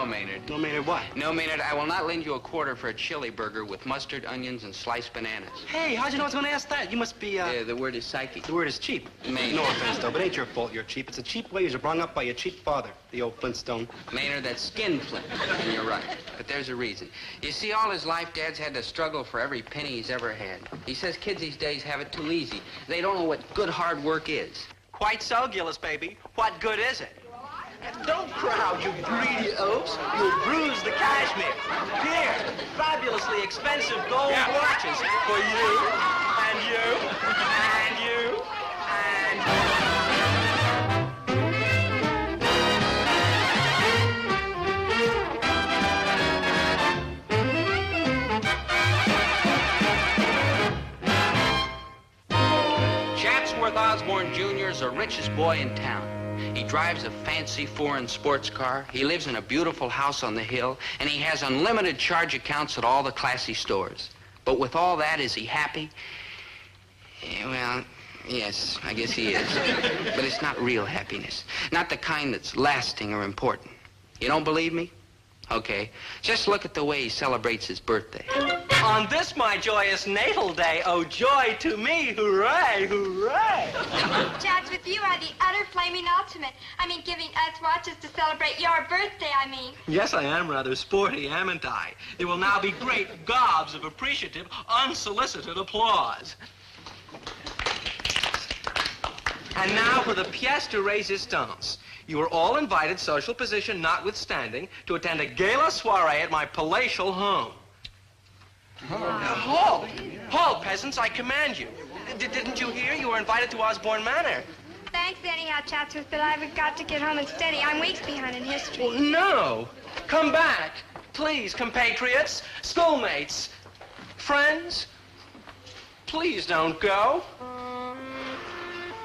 No, Maynard. No, Maynard, what? No, Maynard, I will not lend you a quarter for a chili burger with mustard, onions, and sliced bananas. Hey, how'd you know I was going to ask that? You must be, The word is psychic. The word is cheap. Maynard. No offense, though, but it ain't your fault you're cheap. It's a cheap way you were brought up by your cheap father, the old Flintstone. Maynard, that's skin flint, and you're right. But there's a reason. You see, all his life, Dad's had to struggle for every penny he's ever had. He says kids these days have it too easy. They don't know what good hard work is. Quite so, Gillis, baby. What good is it? Don't crowd, you greedy oafs. You'll bruise the cashmere. Here, fabulously expensive gold watches for you, and you, and you, and Chatsworth Osborne Jr. is the richest boy in town. He drives a fancy foreign sports car, he lives in a beautiful house on the hill, and he has unlimited charge accounts at all the classy stores. But with all that, is he happy? Well, yes, I guess he is. But it's not real happiness. Not the kind that's lasting or important. You don't believe me? Okay. Just look at the way he celebrates his birthday. on this my joyous natal day, oh joy to me, hooray, hooray. Chatsworth, you are the utter flaming ultimate. I mean, giving us watches to celebrate your birthday, I mean. Yes, I am rather sporty, amn't I? There will now be great gobs of appreciative, unsolicited applause. And now for the pièce de résistance. You are all invited, social position notwithstanding, to attend a gala soiree at my palatial home. Halt! Halt, peasants, I command you. Didn't you hear? You were invited to Osborne Manor. Thanks anyhow, Chatsworth, but I've got to get home and study. I'm weeks behind in history. Well, no. Come back. Please, compatriots, schoolmates, friends. Please don't go.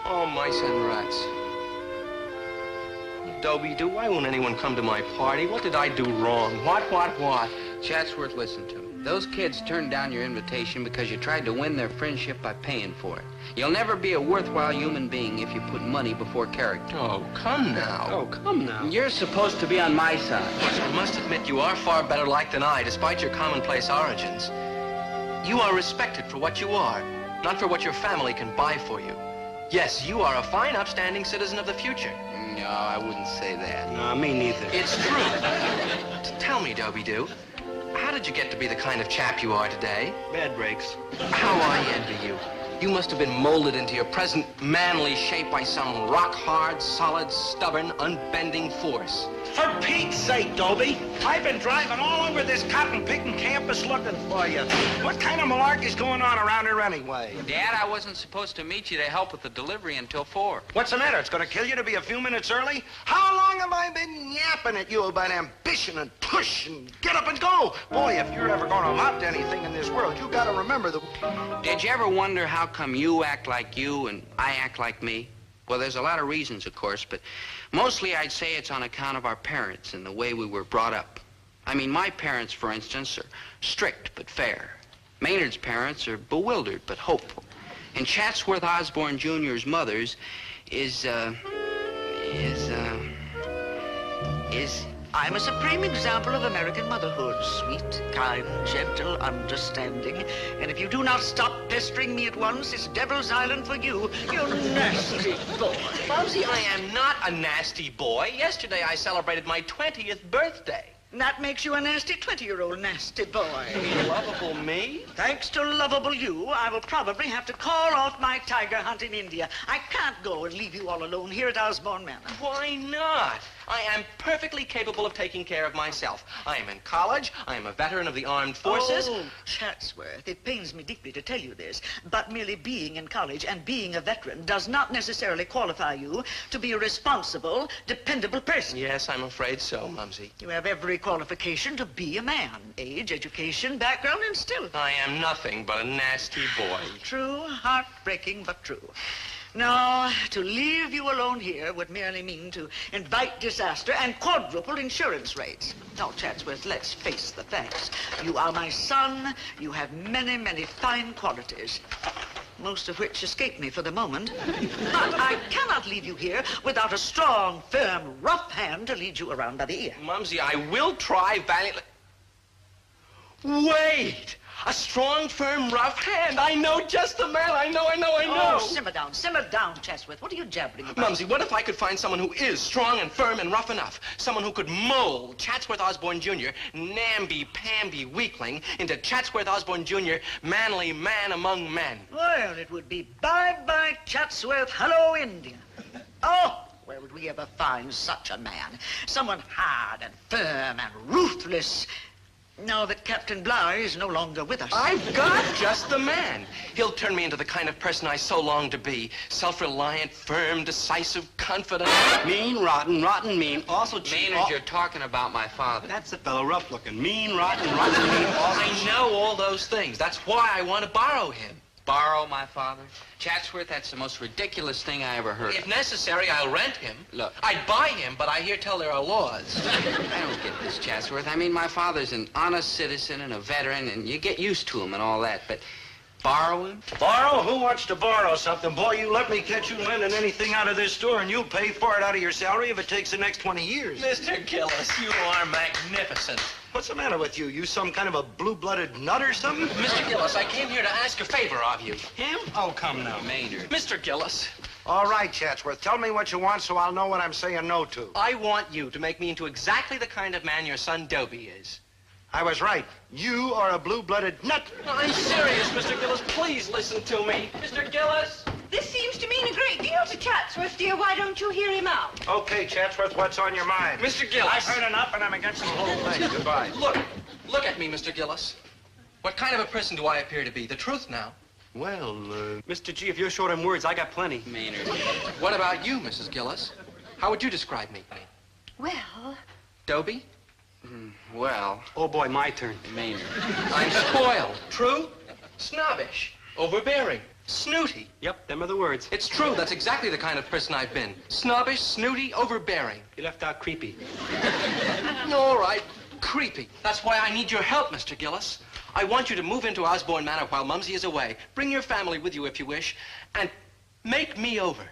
Oh, mice and rats. Dobie, why won't anyone come to my party? What did I do wrong? What? Chatsworth, listen to me. Those kids turned down your invitation because you tried to win their friendship by paying for it. You'll never be a worthwhile human being if you put money before character. Oh, come now. Oh, come now. You're supposed to be on my side. But I must admit you are far better liked than I, despite your commonplace origins. You are respected for what you are, not for what your family can buy for you. Yes, you are a fine, upstanding citizen of the future. No, I wouldn't say that. No, me neither. It's true. Tell me, Dobie-Doo, how did you get to be the kind of chap you are today? Bad breaks. How I envy you. You must have been molded into your present manly shape by some rock-hard, solid, stubborn, unbending force. For Pete's sake, Dobie, I've been driving all over this cotton-picking campus looking for you. What kind of malarkey's going on around here anyway? Dad, I wasn't supposed to meet you to help with the delivery until 4. What's the matter? It's going to kill you to be a few minutes early? How long have I been yapping at you about ambition and push and get up and go? Boy, if you're ever going to amount to anything in this world, you got to remember the... Did you ever wonder how come you act like you and I act like me? Well, there's a lot of reasons, of course, but mostly I'd say it's on account of our parents and the way we were brought up. I mean, my parents, for instance, are strict but fair. Maynard's parents are bewildered but hopeful. And Chatsworth Osborne Jr.'s mother's is I'm a supreme example of American motherhood. Sweet, kind, gentle, understanding. And if you do not stop pestering me at once, it's Devil's Island for you, you nasty boy. Mumsy, I am not a nasty boy. Yesterday I celebrated my 20th birthday. And that makes you a nasty 20-year-old nasty boy. Lovable me? Thanks to lovable you, I will probably have to call off my tiger hunt in India. I can't go and leave you all alone here at Osborne Manor. Why not? I am perfectly capable of taking care of myself. I am in college. I am a veteran of the armed forces. Oh, Chatsworth, it pains me deeply to tell you this, but merely being in college and being a veteran does not necessarily qualify you to be a responsible, dependable person. Yes, I'm afraid so, Mumsy. You have every qualification to be a man. Age, education, background, and still. I am nothing but a nasty boy. True, heartbreaking, but true. No, to leave you alone here would merely mean to invite disaster and quadruple insurance rates. Now, Chatsworth, let's face the facts. You are my son. You have many, many fine qualities. most of which escape me for the moment. But I cannot leave you here without a strong, firm, rough hand to lead you around by the ear. Mumsy, I will try valiantly. Wait! A strong, firm, rough hand. I know just the man. I know. Oh, simmer down, Chatsworth. What are you jabbering about? Mumsy, what if I could find someone who is strong and firm and rough enough? Someone who could mold Chatsworth Osborne Jr., namby-pamby weakling, into Chatsworth Osborne Jr., manly man among men. Well, it would be bye-bye Chatsworth, hello India. Oh, where would we ever find such a man? Someone hard and firm and ruthless. Now that Captain Bligh is no longer with us. I've got just the man. He'll turn me into the kind of person I so long to be. Self-reliant, firm, decisive, confident. Mean, rotten, mean, also cheap. Maynard, you're talking about my father. That's the fellow rough-looking. Mean, rotten, mean, also I know all those things. That's why I want to borrow him. Borrow my father? Chatsworth, that's the most ridiculous thing I ever heard If of. necessary, I'll rent him. Look. I'd buy him, but I hear tell there are laws. I don't get this, Chatsworth. I mean, my father's an honest citizen and a veteran, and you get used to him and all that, but borrow him? Borrow? Who wants to borrow something? Boy, you let me catch you lending anything out of this store, and you'll pay for it out of your salary if it takes the next 20 years. Mr. Gillis, you are magnificent. What's the matter with you? You some kind of a blue-blooded nut or something? Mr. Gillis, I came here to ask a favor of you. Him? Oh, come now. Maynard. Mr. Gillis, All right, Chatsworth, tell me what you want so I'll know what I'm saying no to. I want you to make me into exactly the kind of man your son Dobie is. I was right. You are a blue-blooded nut. I'm serious, Mr. Gillis. Please listen to me. Mr. Gillis! This seems to mean a great deal to Chatsworth, dear. Why don't you hear him out? Okay, Chatsworth, what's on your mind? Mr. Gillis! I've heard enough, and I'm against the whole thing. Goodbye. Look at me, Mr. Gillis. What kind of a person do I appear to be? The truth now. Well, Mr. G, if you're short on words, I got plenty. Maynard. What about you, Mrs. Gillis? How would you describe me? Well, Dobie? Well, Oh, boy, my turn. Maynard. I'm spoiled. True? Snobbish. Overbearing. Snooty. Yep, them are the words. It's true. That's exactly the kind of person I've been. Snobbish, snooty, overbearing. You left out creepy. All right. Creepy. That's why I need your help, Mr. Gillis. I want you to move into Osborne Manor while Mumsy is away. Bring your family with you if you wish. And make me over.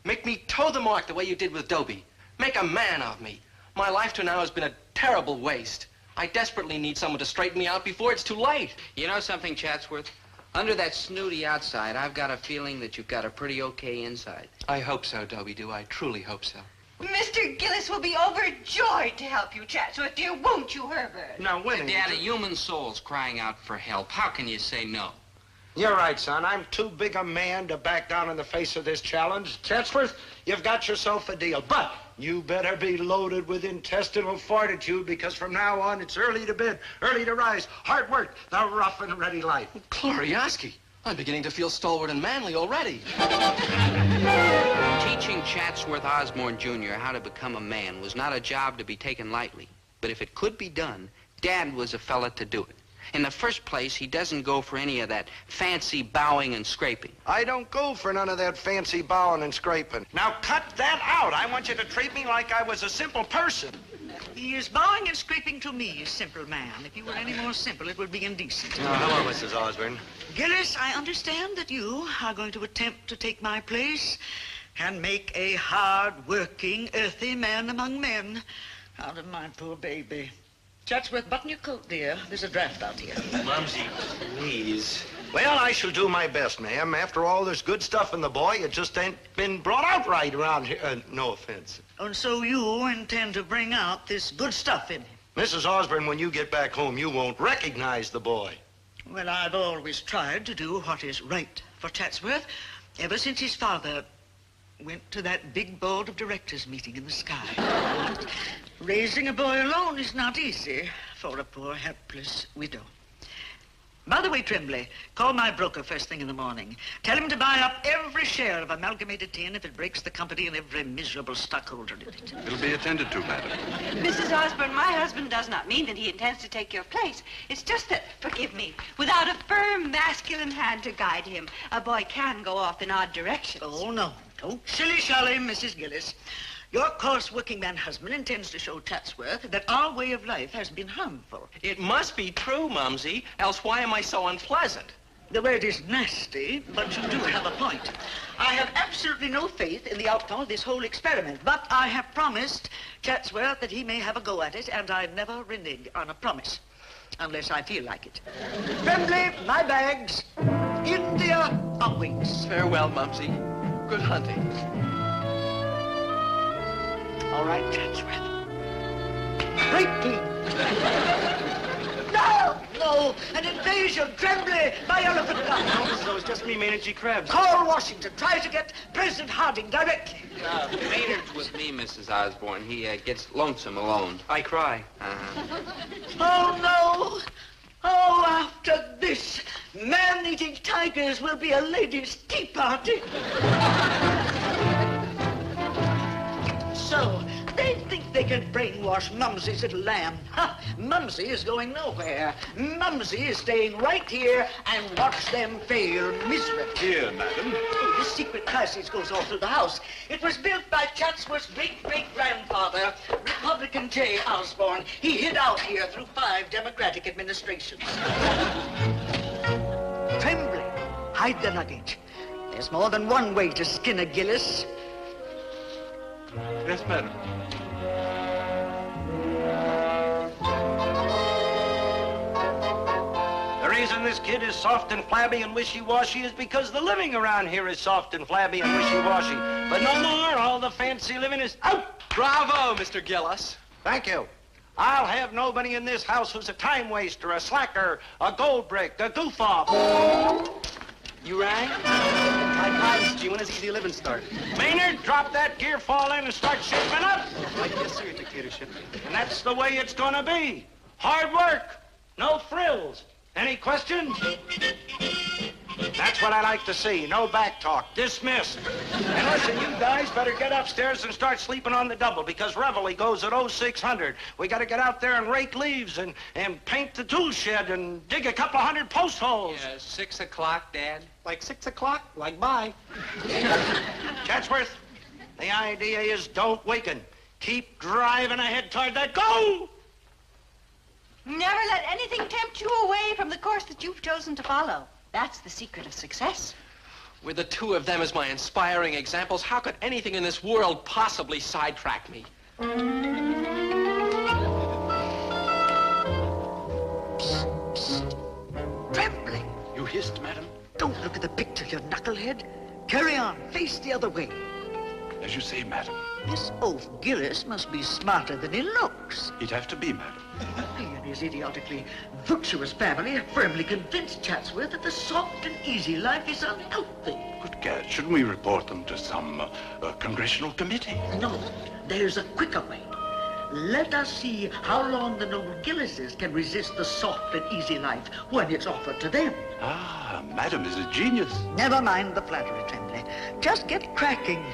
Make me toe the mark the way you did with Dobie. Make a man of me. My life to now has been a terrible waste. I desperately need someone to straighten me out before it's too late. You know something, Chatsworth? Under that snooty outside, I've got a feeling that you've got a pretty okay inside. I hope so, Dobie, do. I truly hope so. Mr. Gillis will be overjoyed to help you, Chatsworth, dear. Won't you, Herbert? Now, Winnie. Dad, a human soul's crying out for help. How can you say no? You're right, son. I'm too big a man to back down in the face of this challenge. Chatsworth, you've got yourself a deal. But you better be loaded with intestinal fortitude, because from now on, it's early to bed, early to rise, hard work, the rough and ready life. Glorioski, I'm beginning to feel stalwart and manly already. Teaching Chatsworth Osborne Jr. how to become a man was not a job to be taken lightly. But if it could be done, Dad was a fella to do it. In the first place, he doesn't go for any of that fancy bowing and scraping. I don't go for none of that fancy bowing and scraping. Now cut that out. I want you to treat me like I was a simple person. He is bowing and scraping to me, simple man. If you were any more simple, it would be indecent. Hello, Mrs. Osborne. Gillis, I understand that you are going to attempt to take my place and make a hard-working, earthy man among men out of my poor baby. Chatsworth, button your coat, dear. There's a draft out here. Mumsy, please. Well, I shall do my best, ma'am. After all, there's good stuff in the boy. It just ain't been brought out right around here. No offense. And so you intend to bring out this good stuff in him? Mrs. Osborne, when you get back home, you won't recognize the boy. Well, I've always tried to do what is right for Chatsworth ever since his father went to that big board of directors meeting in the sky. Raising a boy alone is not easy for a poor, helpless widow. By the way, Tremblay, call my broker first thing in the morning. Tell him to buy up every share of Amalgamated Tin if it breaks the company and every miserable stockholder in it. It'll be attended to, madam. Mrs. Osborne, my husband does not mean that he intends to take your place. It's just that, forgive me, without a firm, masculine hand to guide him, a boy can go off in odd directions. Oh, no. Don't shilly-shally, Mrs. Gillis. Your coarse working man husband intends to show Chatsworth that our way of life has been harmful. It must be true, Mumsy, else why am I so unpleasant? The word is nasty, but you do have a point. I have absolutely no faith in the outcome of this whole experiment, but I have promised Chatsworth that he may have a go at it, and I never renege on a promise, unless I feel like it. Tremblay, my bags. India awaits. Farewell, Mumsy. Good hunting. All right, Chatsworth. Greatly. No, an invasion, Tremblay, by elephant gun. So it's just me, Maynard G. Krebs. Call Washington. Try to get President Harding directly. Maynard's with me, Mrs. Osborne. He gets lonesome alone. I cry. Oh, no. Oh, after this, man-eating tigers will be a ladies' tea party. So, they think they can brainwash Mumsy's little lamb. Ha! Mumsy is going nowhere. Mumsy is staying right here and watch them fail miserably. Here, madam. Oh, this secret passage goes all through the house. It was built by Chatsworth's great-great-grandfather, Republican J. Osborne. He hid out here through 5 Democratic administrations. Trembling, hide the luggage. There's more than one way to skin a Gillis. Yes, madam. The reason this kid is soft and flabby and wishy-washy is because the living around here is soft and flabby and wishy-washy. But no more, all the fancy living is out. Bravo, Mr. Gillis. Thank you. I'll have nobody in this house who's a time waster, a slacker, a gold brick, a goof-off. You rang? My pipes, G. When does easy living start? Maynard, drop that gear, fall in, and start shaping up. Yes, sir, dictatorship. And that's the way it's gonna be. Hard work, no frills. Any questions? That's what I like to see. No back talk. Dismissed. And listen, you guys better get upstairs and start sleeping on the double because Reveille goes at 0600. We got to get out there and rake leaves and paint the tool shed and dig a couple of 100 post holes. 6 o'clock, Dad. Like 6 o'clock? Like bye. Chatsworth, the idea is don't waken. Keep driving ahead toward that goal. Never let anything tempt you away from the course that you've chosen to follow. That's the secret of success. With the two of them as my inspiring examples, how could anything in this world possibly sidetrack me? Trembling. You hissed, madam? Don't look at the picture, you knucklehead. Carry on. Face the other way. As you say, madam. This oaf Gillis must be smarter than he looks. He'd have to be, madam. He and his idiotically virtuous family have firmly convinced Chatsworth that the soft and easy life is unhealthy. Good gad, shouldn't we report them to some congressional committee? No, there's a quicker way. Let us see how long the noble Gillises can resist the soft and easy life when it's offered to them. Ah, madam is a genius. Never mind the flattery, Tremblay. Just get cracking.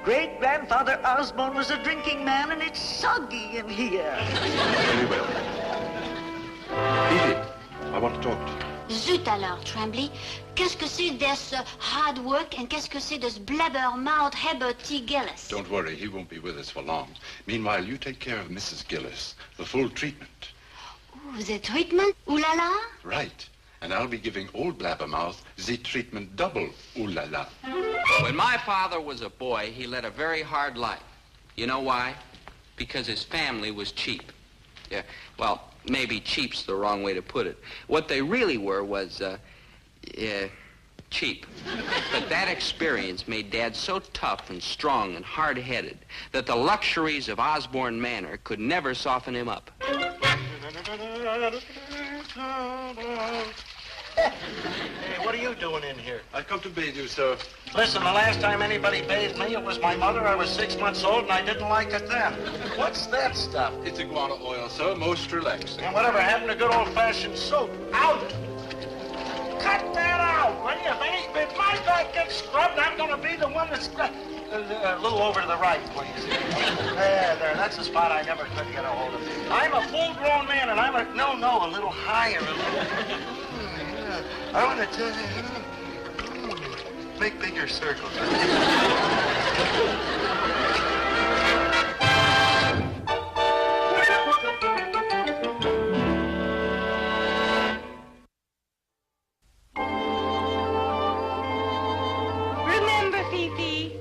Great-grandfather Osborne was a drinking man, and it's soggy in here. Very well. Edith, I want to talk to you. Zut alors, Tremblay. Qu'est-ce que c'est this hard work and qu'est-ce que c'est this blabbermouth Herbert T. Gillis? Don't worry, he won't be with us for long. Meanwhile, you take care of Mrs. Gillis, the full treatment. Ooh, the treatment? Ooh la la? Right. And I'll be giving old Blabbermouth the treatment double, ooh la la. When my father was a boy, he led a very hard life. You know why? Because his family was cheap. Yeah, well, maybe cheap's the wrong way to put it. What they really were was, cheap. But that experience made Dad so tough and strong and hard-headed that the luxuries of Osborne Manor could never soften him up. Hey, what are you doing in here? I've come to bathe you, sir. Listen, the last time anybody bathed me, it was my mother. I was 6 months old, and I didn't like it then. What's that stuff? It's iguana oil, sir. Most relaxing. And whatever happened to good old-fashioned soap? Out! Cut that out, will you? If my back gets scrubbed, I'm going to be the one that's... a little over to the right, please. There, that's the spot I never could get a hold of. I'm a full-grown man, and I'm a... No, a little higher, a little... I want to tell you... Make bigger circles.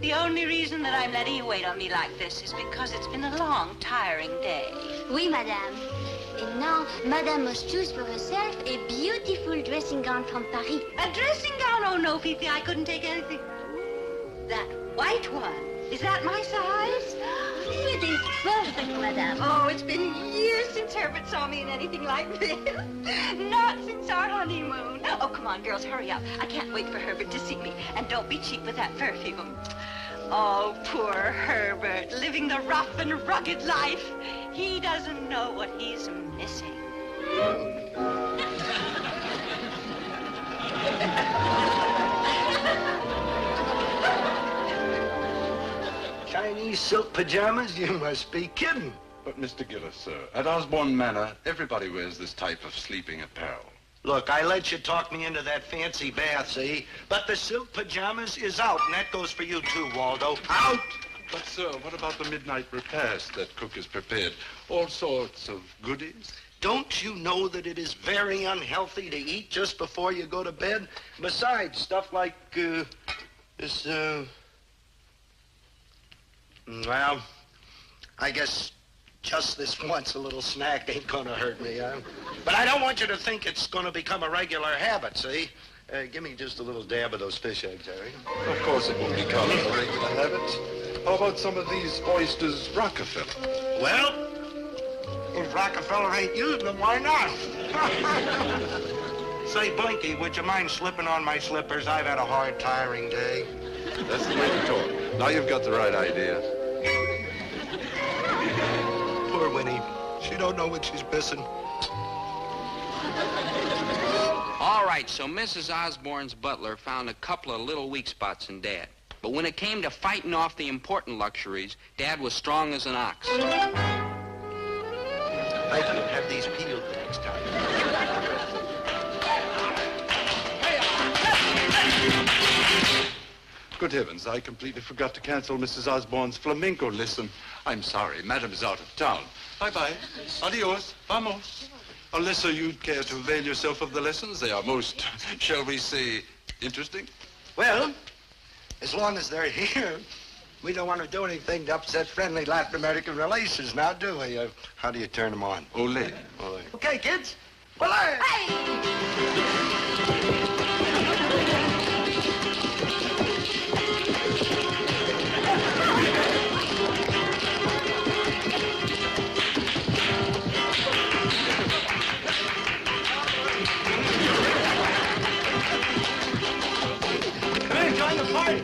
The only reason that I'm letting you wait on me like this is because it's been a long, tiring day. Oui, madame. And now, madame must choose for herself a beautiful dressing gown from Paris. A dressing gown? Oh, no, Fifi, I couldn't take anything. That white one. Is that my size? It is perfect, madame. Oh, it's been years since Herbert saw me in anything like this. Not since our honeymoon. Oh, come on, girls, hurry up. I can't wait for Herbert to see me. And don't be cheap with that perfume. Oh, poor Herbert, living the rough and rugged life. He doesn't know what he's missing. Chinese silk pajamas? You must be kidding. But, Mr. Gillis, sir, at Osborne Manor, everybody wears this type of sleeping apparel. Look, I let you talk me into that fancy bath, see? But the silk pajamas is out, and that goes for you too, Waldo. Out! But, sir, what about the midnight repast that cook has prepared? All sorts of goodies? Don't you know that it is very unhealthy to eat just before you go to bed? Besides, stuff like, this, well, I guess just this once a little snack ain't gonna hurt me, huh? But I don't want you to think it's gonna become a regular habit, see? Give me just a little dab of those fish eggs, Harry. Of course it won't become a regular habit. How about some of these oysters Rockefeller? Well, if Rockefeller ain't using them, why not? Say, Blinky, would you mind slipping on my slippers? I've had a hard, tiring day. That's the way to talk. Now you've got the right idea. Poor Winnie. She don't know what she's missing. All right, so Mrs. Osborne's butler found a couple of little weak spots in Dad. But when it came to fighting off the important luxuries, Dad was strong as an ox. I can have these peeled the next time. Good heavens, I completely forgot to cancel Mrs. Osborne's flamenco lesson. I'm sorry, Madam is out of town. Bye-bye. Adios. Vamos. Unless, sir, you'd care to avail yourself of the lessons. They are most, shall we say, interesting. Well, as long as they're here, we don't want to do anything to upset friendly Latin American relations now, do we? How do you turn them on? Ole. Ole. Okay, kids. Well, hey! Join the party.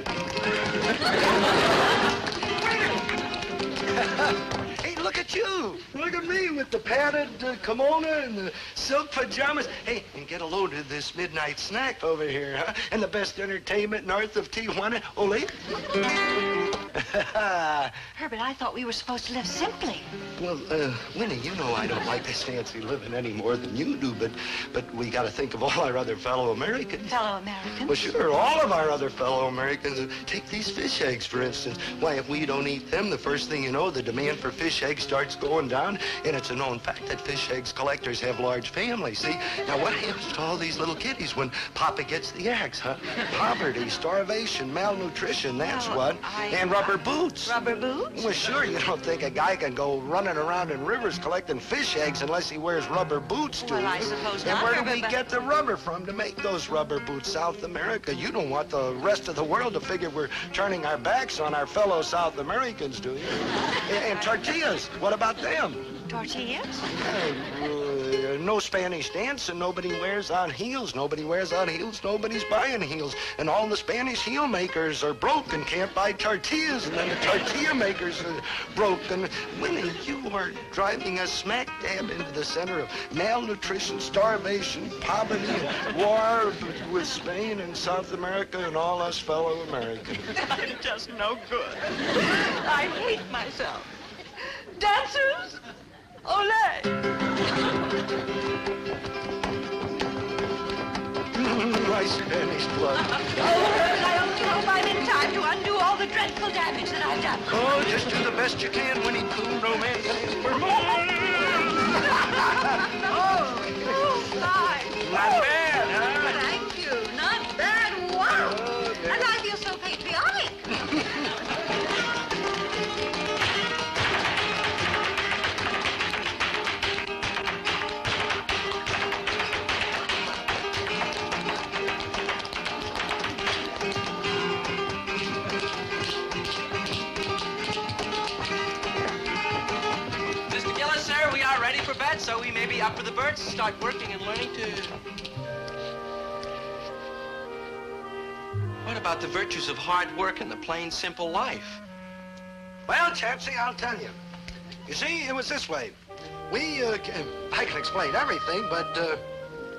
Hey, look at you. Look at me with the padded kimono and the silk pajamas. Hey, and get a load of this midnight snack over here, huh? And the best entertainment north of Tijuana. Ole? Herbert, I thought we were supposed to live simply. Well, Winnie, you know I don't like this fancy living any more than you do, but we got to think of all our other fellow Americans. Fellow Americans? Well, sure, all of our other fellow Americans. Take these fish eggs, for instance. Why, if we don't eat them, the first thing you know, the demand for fish eggs starts going down, and it's a known fact that fish eggs collectors have large families, see? Now, what happens to all these little kitties when Papa gets the eggs, huh? Poverty, starvation, malnutrition, that's what. And rubber boots. Rubber boots? Well, sure, you don't think a guy can go running around in rivers collecting fish eggs unless he wears rubber boots, do you? Well, I suppose And not, where do Herbert, we but- get the rubber from to make those rubber boots? South America. You don't want the rest of the world to figure we're turning our backs on our fellow South Americans, do you? And tortillas, what about them? Tortillas? No Spanish dancing, nobody wears on heels. Nobody wears on heels, nobody's buying heels. And all the Spanish heel makers are broke and can't buy tortillas. And then the tortilla makers are broke. And Winnie, you are driving us smack dab into the center of malnutrition, starvation, poverty, and war with Spain and South America and all us fellow Americans. I'm just no good. I hate myself. Dancers? Ole! My Spanish blood. Oh, Herbert, I only hope I'm in time to undo all the dreadful damage that I've done. Oh, just do the best you can, Winnie Pooh. Romance is for Oh, fine. Not bad, huh? Thank you. Not bad. Wow. And I feel so patriotic. so we may be up for the birds and start working and learning to... What about the virtues of hard work and the plain, simple life? Well, Chancey, I'll tell you. You see, it was this way. I can explain everything, but,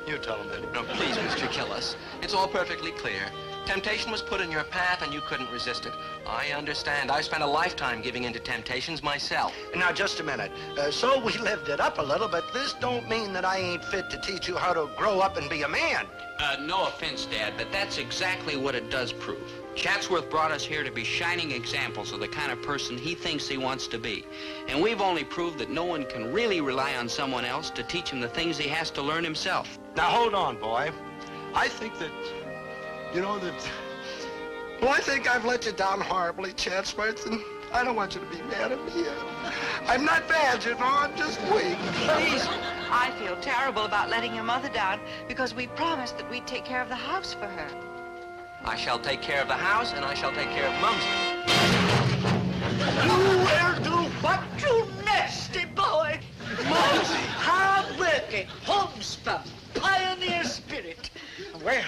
you tell them, Eddie. No, please, Mr. Gillis. It's all perfectly clear. Temptation was put in your path and you couldn't resist it. I understand. I've spent a lifetime giving in to temptations myself. Now, just a minute. So we lived it up a little, but this don't mean that I ain't fit to teach you how to grow up and be a man. No offense, Dad, but that's exactly what it does prove. Chatsworth brought us here to be shining examples of the kind of person he thinks he wants to be. And we've only proved that no one can really rely on someone else to teach him the things he has to learn himself. Now, hold on, boy. I think that, well, I think I've let you down horribly, Chatsworth, and I don't want you to be mad at me. I'm not bad, I'm just weak. Please, I feel terrible about letting your mother down because we promised that we'd take care of the house for her. I shall take care of the house and I shall take care of Mumsy. You will do what, you nasty boy? Mumsy! Hard-working, homespun, pioneer spirit. Well,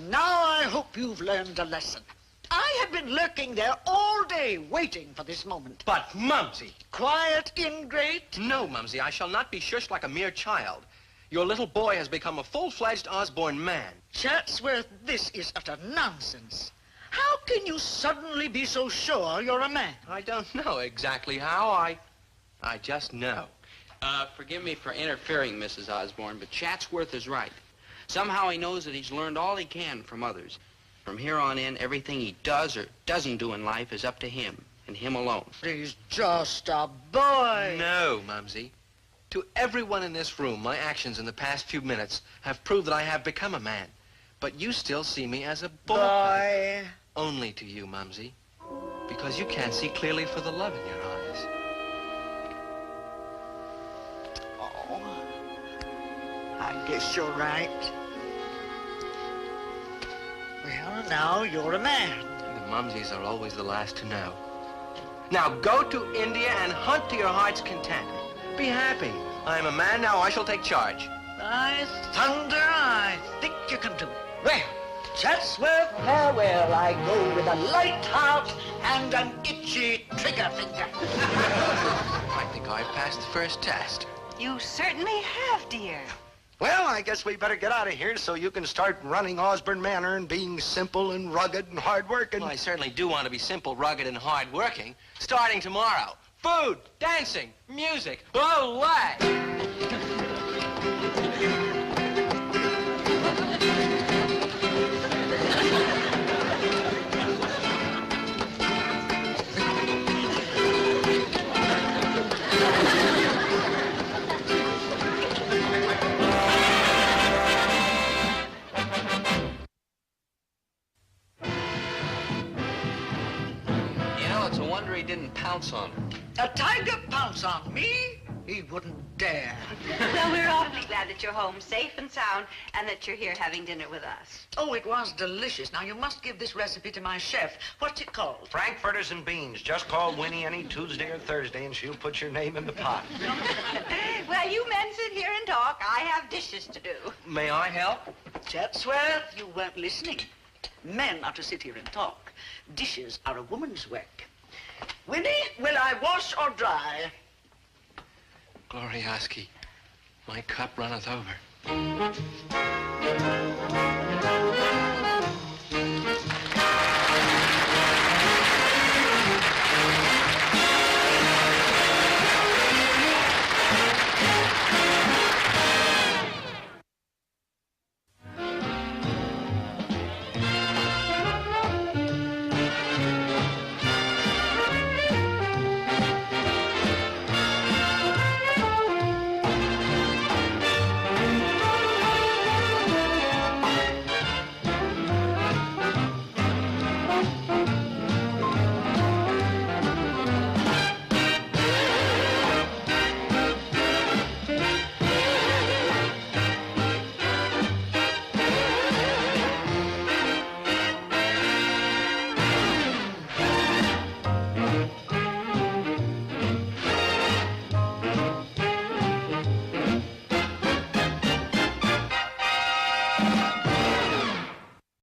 now I hope you've learned a lesson. I have been lurking there all day waiting for this moment. But, Mumsy! Quiet, ingrate. No, Mumsy, I shall not be shushed like a mere child. Your little boy has become a full-fledged Osborne man. Chatsworth, this is utter nonsense. How can you suddenly be so sure you're a man? I don't know exactly how. I just know. Forgive me for interfering, Mrs. Osborne, but Chatsworth is right. Somehow he knows that he's learned all he can from others. From here on in, everything he does or doesn't do in life is up to him, and him alone. He's just a boy. No, Mumsy. To everyone in this room, my actions in the past few minutes have proved that I have become a man. But you still see me as a boy. Only to you, Mumsy. Because you can't see clearly for the love in your eyes. Oh, I guess you're right. Well, now you're a man. The Mumsies are always the last to know. Now go to India and hunt to your heart's content. Be happy. I am a man now. I shall take charge. By thunder, I think you can do it. Well, Chatsworth, farewell. I go with a light heart and an itchy trigger finger. I think I've passed the first test. You certainly have, dear. Well, I guess we better get out of here so you can start running Osborne Manor and being simple and rugged and hard-working. Well, I certainly do want to be simple, rugged, and hard-working. Starting tomorrow. Food, dancing, music, olay! He didn't pounce on her. A tiger pounce on me? He wouldn't dare. Well, we're awfully glad that you're home safe and sound and that you're here having dinner with us. Oh, it was delicious. Now, you must give this recipe to my chef. What's it called? Frankfurters and beans. Just call Winnie any Tuesday or Thursday and she'll put your name in the pot. Well, you men sit here and talk. I have dishes to do. May I help? Chatsworth, you weren't listening. Men are to sit here and talk. Dishes are a woman's work. Winnie, will I wash or dry? Glorioski, my cup runneth over.